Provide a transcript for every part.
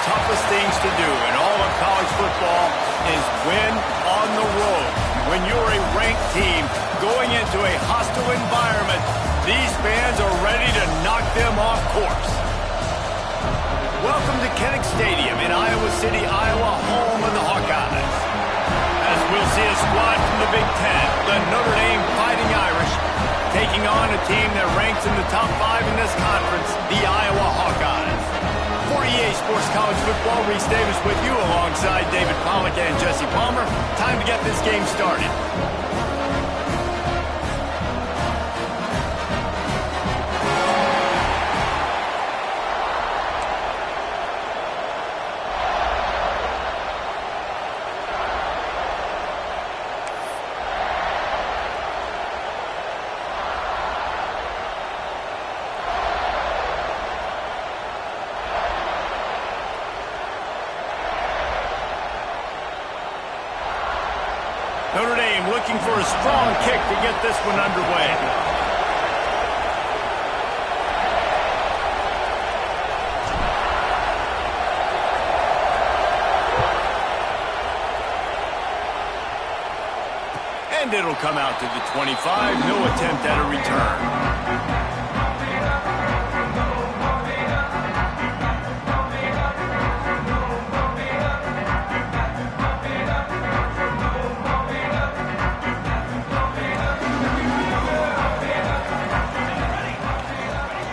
toughest things to do in all of college football is win on the road. When you're a ranked team going into a hostile environment, these fans are ready to knock them off course. Welcome to Kinnick Stadium in Iowa City, Iowa, home of the Hawkeyes. As we'll see a squad from the Big Ten, the Notre Dame Fighting Irish, taking on a team that ranks in the top 5 in this conference, the Iowa Hawkeyes. For EA Sports College Football, Reese Davis with you alongside David Pollack and Jesse Palmer. Time to get this game started. Notre Dame looking for a strong kick to get this one underway. And it'll come out to the 25. No attempt at a return.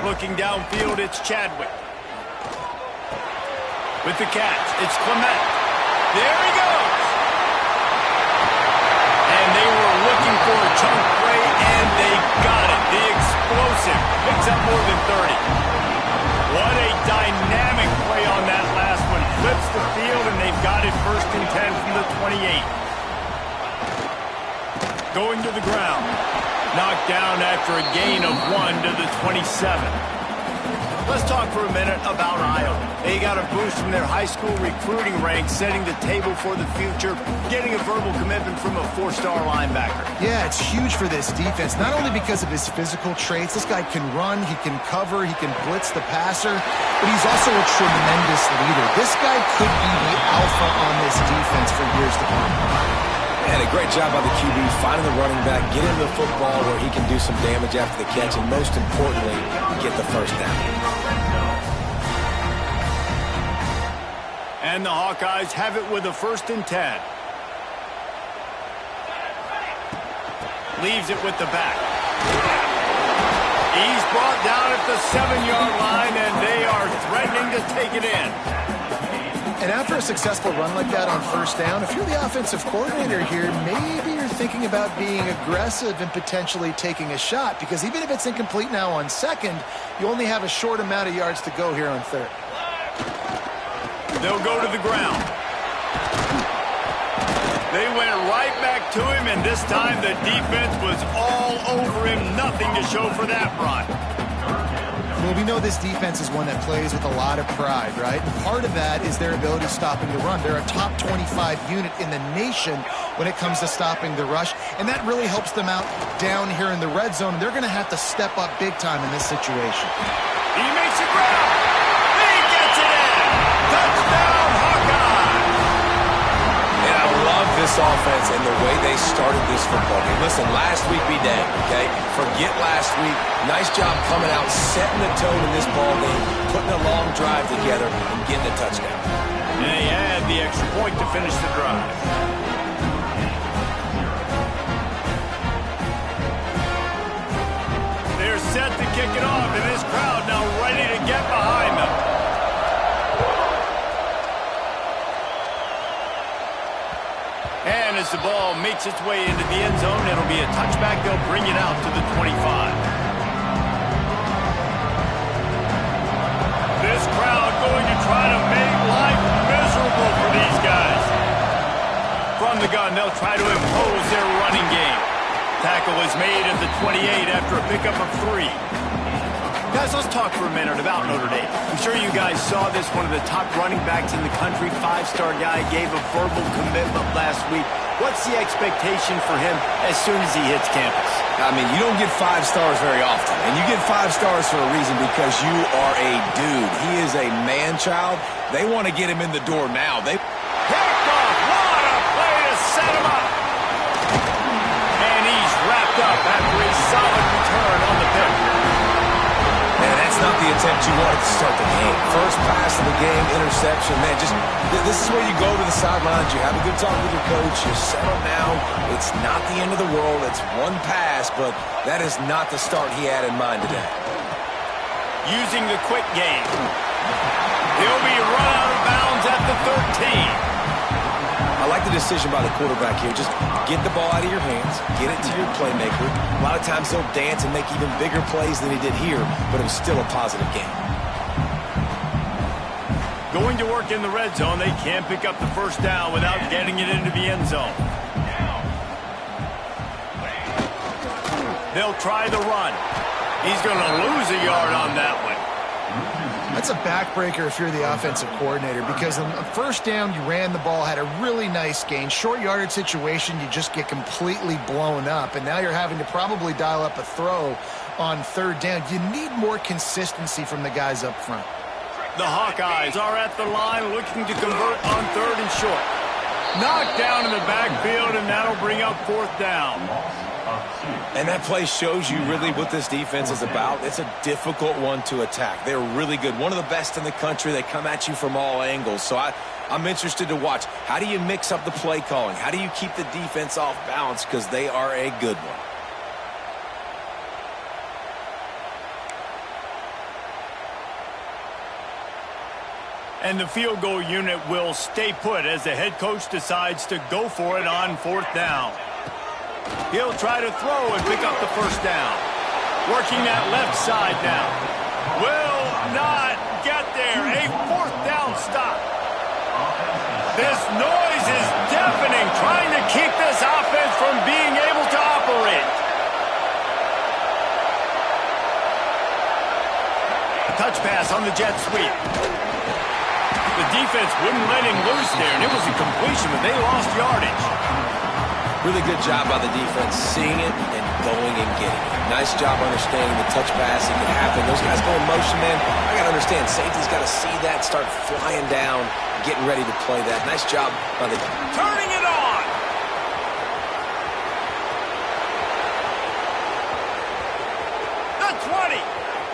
Looking downfield, it's Chadwick. With the catch, it's Clement. There he goes! And they were looking for a chunk play, and they got it. The explosive picks up more than 30. What a dynamic play on that last one. Flips the field, and they've got it 1st and 10 from the 28. Going to the ground. Knocked down after a gain of 1 to the 27. Let's talk for a minute about Iowa. They got a boost from their high school recruiting ranks, setting the table for the future, getting a verbal commitment from a 4-star linebacker. Yeah, it's huge for this defense, not only because of his physical traits. This guy can run, he can cover, he can blitz the passer, but he's also a tremendous leader. This guy could be the alpha on this defense for years to come. And a great job by the QB finding the running back, get into the football where he can do some damage after the catch, and most importantly, get the first down. And the Hawkeyes have it with a 1st and 10. Leaves it with the back. He's brought down at the 7-yard line, and they are threatening to take it in. And after a successful run like that on 1st down, if you're the offensive coordinator here, maybe you're thinking about being aggressive and potentially taking a shot, because even if it's incomplete now on 2nd, you only have a short amount of yards to go here on 3rd. They'll go to the ground. They went right back to him, and this time the defense was all over him. Nothing to show for that run. Well, we know this defense is one that plays with a lot of pride, right? And part of that is their ability to stopping the run. They're a top 25 unit in the nation when it comes to stopping the rush, and that really helps them out down here in the red zone. They're going to have to step up big time in this situation. He makes it grab. He gets it in. Touchdown, Hawkeyes. And I love this offense and the way they started this football game. Listen, last week be dang, okay? Forget last week. Nice job coming out, setting the tone in this ball game, putting a long drive together, and getting a touchdown. And they had the extra point to finish the drive. They're set to kick it off, and this crowd now ready to get behind them. And as the ball makes its way into the end zone, it'll be a touchback. They'll bring it out to the 25. This crowd going to try to make life miserable for these guys. From the gun, they'll try to impose their running game. Tackle is made at the 28 after a pickup of 3. Guys, let's talk for a minute about Notre Dame. I'm sure you guys saw this. One of the top running backs in the country, 5-star guy, gave a verbal commitment last week. What's the expectation for him as soon as he hits campus? I mean, you don't get 5 stars very often, and you get 5 stars for a reason because you are a dude. He is a man-child. They want to get him in the door now. Picked off. What a play to set him up. And he's wrapped up after a solid return on the pick. Man, that's not the attempt you wanted to start the game. First pass of the game, interception. Man, this is where you go to the sidelines. You have a good talk with your coach. You settle down. It's not the end of the world. It's one pass, but that is not the start he had in mind today. Using the quick game. He'll be run out of bounds at the 13. I like the decision by the quarterback here. Just get the ball out of your hands, get it to your playmaker. A lot of times he'll dance and make even bigger plays than he did here, but it was still a positive game. Going to work in the red zone, they can't pick up the first down without getting it into the end zone. They'll try the run. He's going to lose a yard on that one. That's a backbreaker if you're the offensive coordinator, because on the first down, you ran the ball, had a really nice gain. Short yardage situation, you just get completely blown up, and now you're having to probably dial up a throw on third down. You need more consistency from the guys up front. The Hawkeyes are at the line looking to convert on third and short. Knocked down in the backfield, and that'll bring up fourth down. And that play shows you really what this defense is about. It's a difficult one to attack. They're really good. One of the best in the country. They come at you from all angles. So I'm interested to watch. How do you mix up the play calling? How do you keep the defense off balance? Because they are a good one. And the field goal unit will stay put as the head coach decides to go for it on fourth down. He'll try to throw and pick up the first down. Working that left side now. Will not get there. A fourth down stop. This noise is deafening, trying to keep this offense from being able to operate. A touch pass on the jet sweep. The defense wouldn't let him loose there, and it was a completion, but they lost yardage. Really good job by the defense, seeing it and going and getting it. Nice job understanding the touch pass. It can happen. Those guys go in motion, man. I got to understand, safety's got to see that, start flying down, getting ready to play that. Nice job by the... Turning it on! The 20!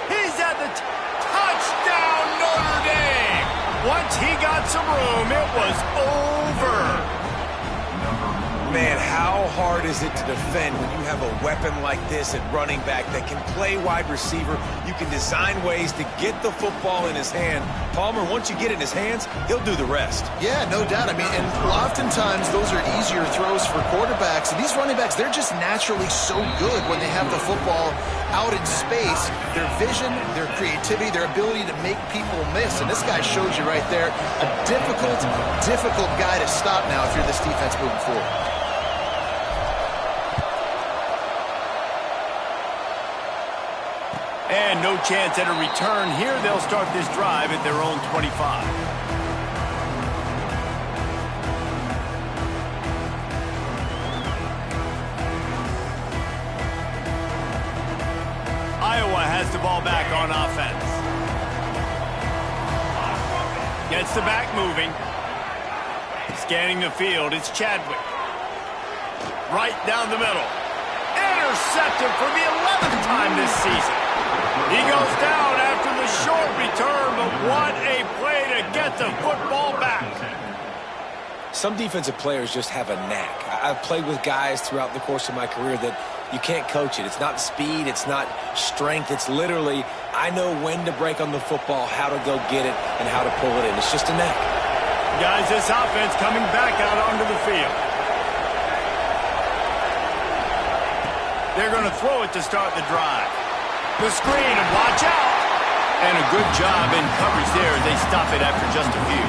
He's at the touchdown, Notre Dame! Once he got some room, it was over. Man, how hard is it to defend when you have a weapon like this at running back that can play wide receiver? You can design ways to get the football in his hand. Palmer, once you get it in his hands, he'll do the rest. Yeah, no doubt. I mean, and oftentimes those are easier throws for quarterbacks. And these running backs, they're just naturally so good when they have the football out in space. Their vision, their creativity, their ability to make people miss. And this guy shows you right there, a difficult guy to stop now if you're this defense moving forward. And no chance at a return here. They'll start this drive at their own 25. Iowa has the ball back on offense. Gets the back moving. Scanning the field, it's Chadwick. Right down the middle. Intercepted for the 11th time this season. He goes down after the short return, but what a play to get the football back. Some defensive players just have a knack. I've played with guys throughout the course of my career that you can't coach it. It's not speed, it's not strength. It's literally, I know when to break on the football, how to go get it, and how to pull it in. It's just a knack. Guys, this offense coming back out onto the field. They're going to throw it to start the drive. The screen, and watch out. And a good job in coverage there. They stop it after just a few.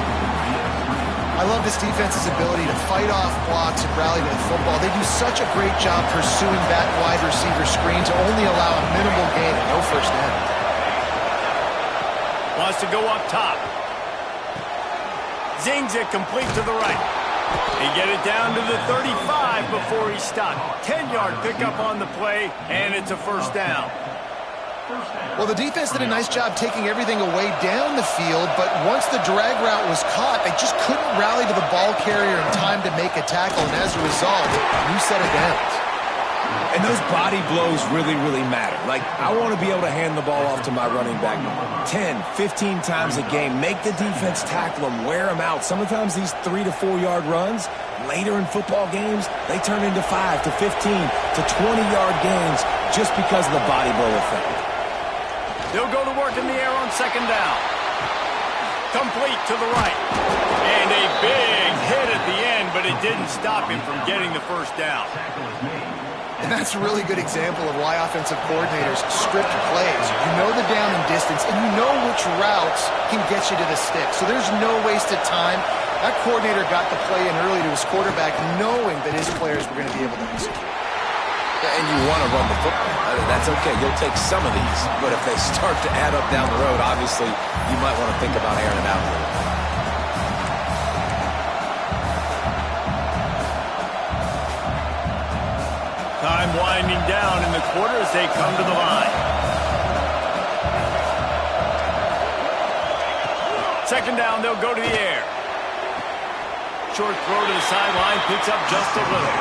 I love this defense's ability to fight off blocks and rally to the football. They do such a great job pursuing that wide receiver screen to only allow a minimal gain and no first down. Wants to go up top. Zings it complete to the right. He get it down to the 35 before he stopped. 10-yard pickup on the play, and it's a first down. Well, the defense did a nice job taking everything away down the field, but once the drag route was caught, they just couldn't rally to the ball carrier in time to make a tackle, and as a result, new set of downs. And those body blows really, really matter. Like, I want to be able to hand the ball off to my running back 10, 15 times a game. Make the defense tackle them, wear them out. Sometimes these 3 to 4 yard runs, later in football games, they turn into 5 to 15 to 20-yard gains just because of the body blow effect. They'll go to work in the air on second down. Complete to the right. And a big hit at the end, but it didn't stop him from getting the first down. And that's a really good example of why offensive coordinators script plays. You know the down and distance, and you know which routes can get you to the stick. So there's no wasted time. That coordinator got the play in early to his quarterback, knowing that his players were going to be able to execute. And you want to run the football. That's okay. You'll take some of these. But if they start to add up down the road, obviously, you might want to think about airing it out a little bit. Time winding down in the quarter as they come to the line. Second down, they'll go to the air. Short throw to the sideline, picks up just a little.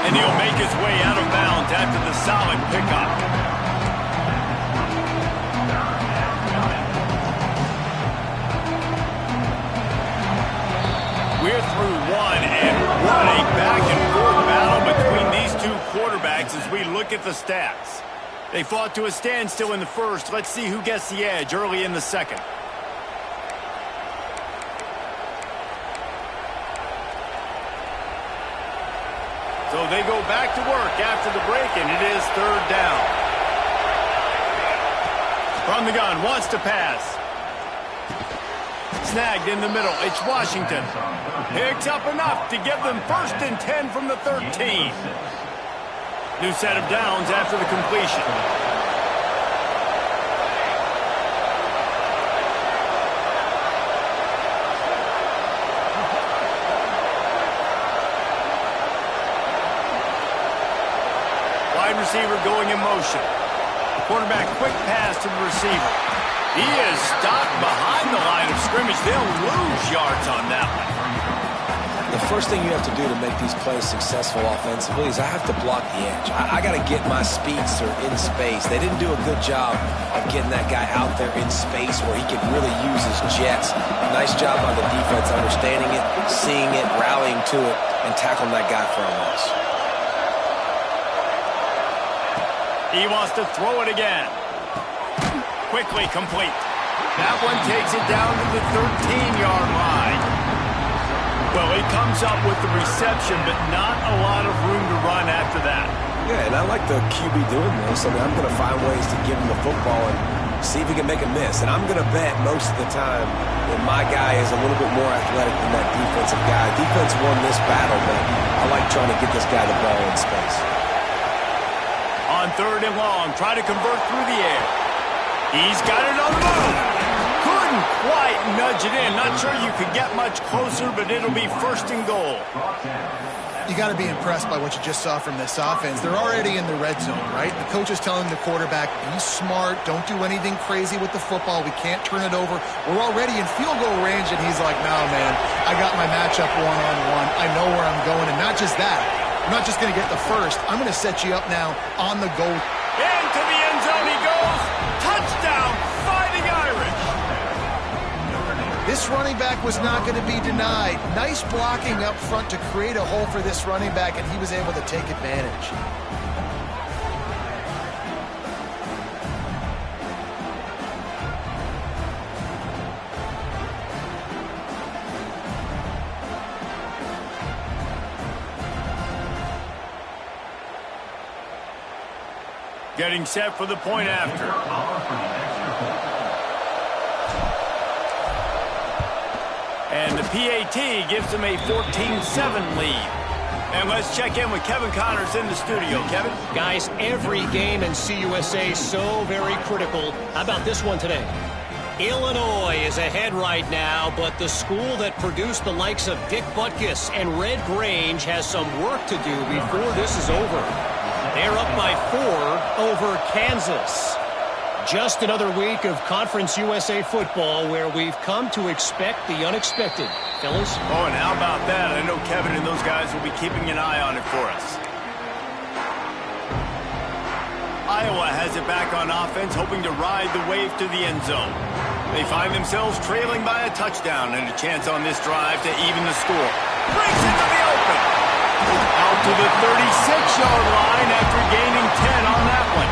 And he'll make his way out of bounds after the solid pickup. We're through one, and what a back-and-forth battle between these two quarterbacks as we look at the stats. They fought to a standstill in the first. Let's see who gets the edge early in the second. So they go back to work after the break, and it is third down. From the gun, wants to pass. Snagged in the middle. It's Washington. Picks up enough to give them 1st and 10 from the 13. New set of downs after the completion. Receiver going in motion. Quarterback quick pass to the receiver. He is stopped behind the line of scrimmage. They'll lose yards on that one. The first thing you have to do to make these plays successful offensively is I have to block the edge. I got to get my speedster in space. They didn't do a good job of getting that guy out there in space where he could really use his jets. Nice job on the defense understanding it, seeing it, rallying to it, and tackling that guy for a loss. He wants to throw it again. Quickly complete. That one takes it down to the 13-yard line. Well, he comes up with the reception, but not a lot of room to run after that. Yeah, and I like the QB doing this. I mean, I'm going to find ways to give him the football and see if he can make a miss. And I'm going to bet most of the time that my guy is a little bit more athletic than that defensive guy. Defense won this battle, but I like trying to get this guy the ball in space. On third and long, try to convert through the air. He's got it on the move. Couldn't quite nudge it in. Not sure you could get much closer, but it'll be 1st and goal. You got to be impressed by what you just saw from this offense. They're already in the red zone, right? The coach is telling the quarterback, be smart, don't do anything crazy with the football. We can't turn it over. We're already in field goal range, and he's like, no, man, I got my matchup one-on-one. I know where I'm going, and not just that. I'm not just going to get the first. I'm going to set you up now on the goal. Into the end zone he goes. Touchdown, Fighting Irish. This running back was not going to be denied. Nice blocking up front to create a hole for this running back, and he was able to take advantage. Getting set for the point after. And the PAT gives them a 14-7 lead. And let's check in with Kevin Connors in the studio. Kevin? Guys, every game in CUSA is so very critical. How about this one today? Illinois is ahead right now, but the school that produced the likes of Dick Butkus and Red Grange has some work to do before this is over. They're up by 4 over Kansas. Just another week of Conference USA football where we've come to expect the unexpected. Fellas? Oh, and how about that? I know Kevin and those guys will be keeping an eye on it for us. Iowa has it back on offense, hoping to ride the wave to the end zone. They find themselves trailing by a touchdown and a chance on this drive to even the score. Breaks into the open. Out to the 36-yard line after gaining 10 on that one.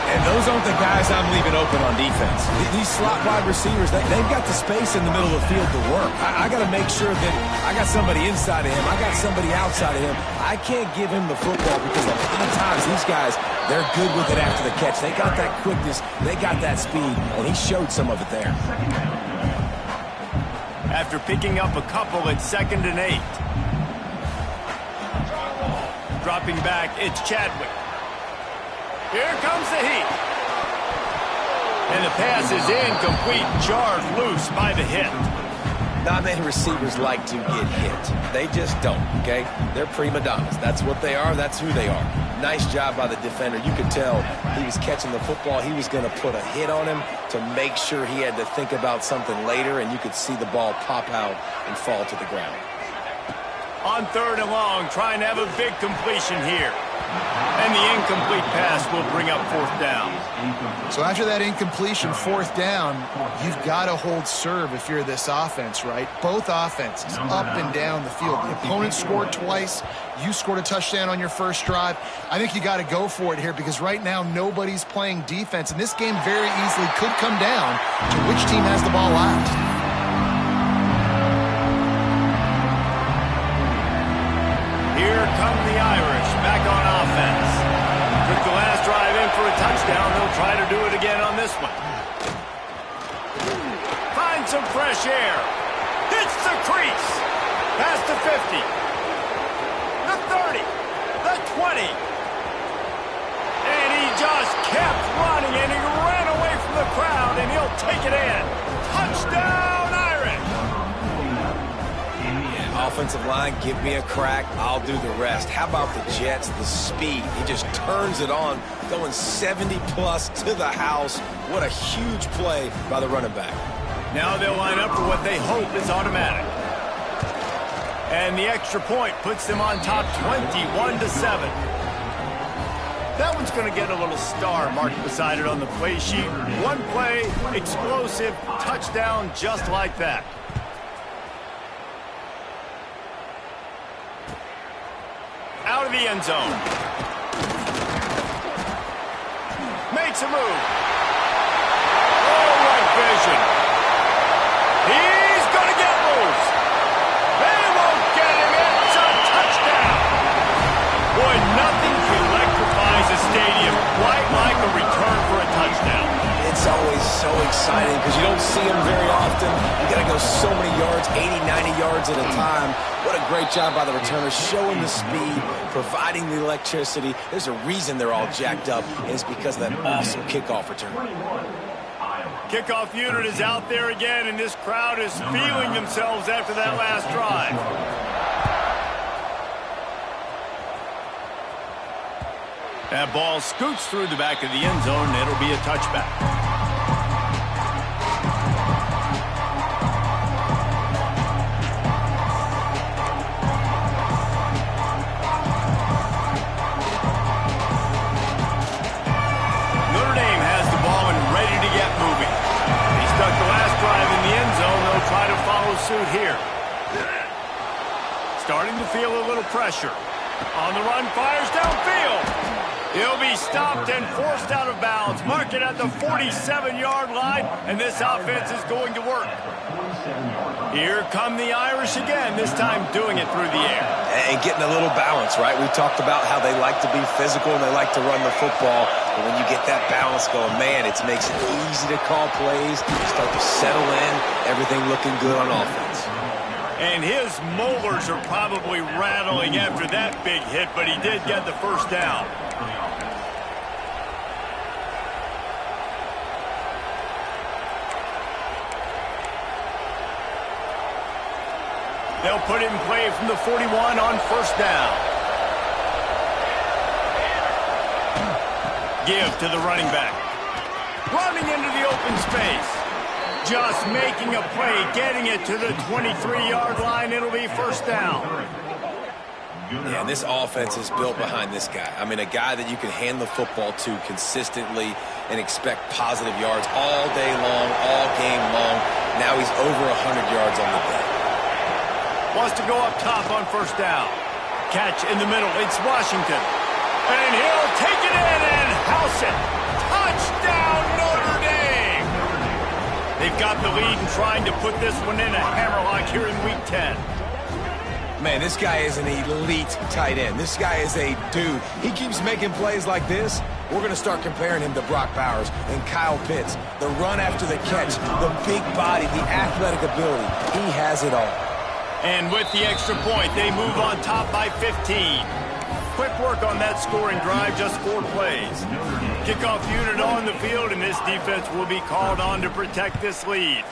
And those aren't the guys I'm leaving open on defense. These slot wide receivers, they've got the space in the middle of the field to work. I got to make sure that I got somebody inside of him. I got somebody outside of him. I can't give him the football because a lot of times these guys, they're good with it after the catch. They got that quickness. They got that speed, and he showed some of it there. After picking up a couple at 2nd and 8. Dropping back, it's Chadwick. Here comes the heat. And the pass is incomplete, jarred loose by the hit. Not many receivers like to get hit. They just don't, okay? They're prima donnas. That's what they are. That's who they are. Nice job by the defender. You could tell he was catching the football. He was going to put a hit on him to make sure he had to think about something later, and you could see the ball pop out and fall to the ground. On 3rd and long, trying to have a big completion here. And the incomplete pass will bring up 4th down. So after that incompletion, 4th down, you've got to hold serve if you're this offense, right? Both offenses up and down the field. The opponent scored twice. You scored a touchdown on your first drive. I think you got to go for it here because right now nobody's playing defense. And this game very easily could come down to which team has the ball last. Here come the Irish back on offense. Took the last drive in for a touchdown. They'll try to do it again on this one. Find some fresh air. Hits the crease. Past the 50. The 30. The 20. And he just kept running, and he ran away from the crowd, and he'll take it in. Touchdown, Irish! Offensive line, give me a crack, I'll do the rest. How about the Jets, the speed? He just turns it on, going 70-plus to the house. What a huge play by the running back. Now they'll line up for what they hope is automatic. And the extra point puts them on top 21-7. That one's going to get a little star marked beside it on the play sheet. One play, explosive, touchdown just like that. Out of the end zone. Makes a move. Oh, right vision. He's going to get loose. They won't get him. It's a touchdown. Boy, nothing electrifies a stadium quite like a return for a touchdown. It's always so exciting because you don't see them very often. You got to go so many yards, 80, 90 yards at a time. What a great job by the returner, showing the speed, providing the electricity. There's a reason they're all jacked up, and it's because of that awesome kickoff return. Kickoff unit is out there again, and this crowd is feeling themselves after that last drive. That ball scoots through the back of the end zone, and it'll be a touchback. Notre Dame has the ball and ready to get moving. They stuck the last drive in the end zone. They'll try to follow suit here. Starting to feel a little pressure. On the run, fires downfield. He'll be stopped and forced out of bounds. Mark it at the 47-yard line, and this offense is going to work. Here come the Irish again, this time doing it through the air. And getting a little balance, right? We talked about how they like to be physical and they like to run the football. But when you get that balance going, man, it makes it easy to call plays, start to settle in, everything looking good on offense. And his molars are probably rattling after that big hit, but he did get the first down. They'll put it in play from the 41 on first down. Give to the running back. Running into the open space. Just making a play, getting it to the 23-yard line. It'll be first down. Yeah, and this offense is built behind this guy. I mean, a guy that you can hand the football to consistently and expect positive yards all day long, all game long. Now he's over 100 yards on the day. Wants to go up top on first down. Catch in the middle. It's Washington. And he'll take it in and house it. Touchdown, Notre Dame! They've got the lead and trying to put this one in a hammerlock here in Week 10. Man, this guy is an elite tight end. This guy is a dude. He keeps making plays like this. We're going to start comparing him to Brock Bowers and Kyle Pitts. The run after the catch, the big body, the athletic ability. He has it all. And with the extra point, they move on top by 15. Quick work on that scoring drive, just 4 plays. Kickoff unit on the field, and this defense will be called on to protect this lead.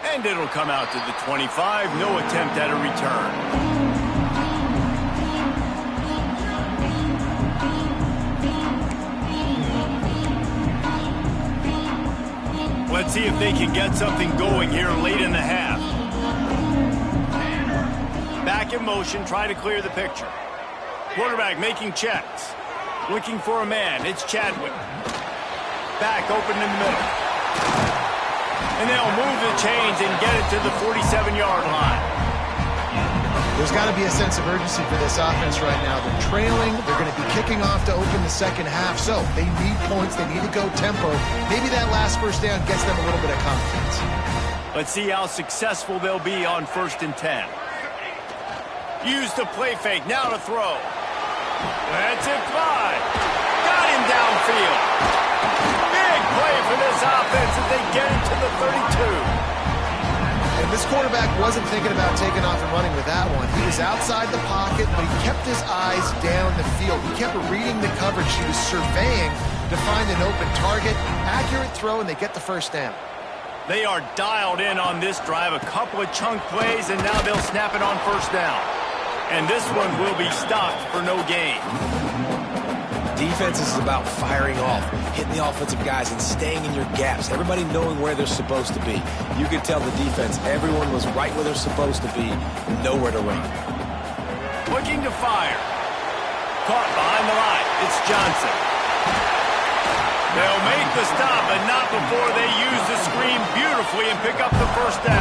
And it'll come out to the 25. No attempt at a return. Let's see if they can get something going here late in the half. Back in motion, try to clear the picture. Quarterback making checks. Looking for a man. It's Chadwick. Back open in the middle. And they'll move the chains and get it to the 47-yard line. There's got to be a sense of urgency for this offense right now. They're trailing. They're going to be kicking off to open the second half. So they need points. They need to go tempo. Maybe that last first down gets them a little bit of confidence. Let's see how successful they'll be on 1st and 10. Use the play fake. Now to throw. That's it, Clyde. Got him downfield. Big play for this offense as they get it to the 32. And this quarterback wasn't thinking about taking off and running with that one. He was outside the pocket, but he kept his eyes down the field. He kept reading the coverage. He was surveying to find an open target. Accurate throw, and they get the first down. They are dialed in on this drive. A couple of chunk plays, and now they'll snap it on first down. And this one will be stopped for no gain. Defense is about firing off, hitting the offensive guys, and staying in your gaps. Everybody knowing where they're supposed to be. You could tell the defense, everyone was right where they're supposed to be, nowhere to run. Looking to fire. Caught behind the line. It's Johnson. They'll make the stop, but not before they use the screen beautifully and pick up the first down.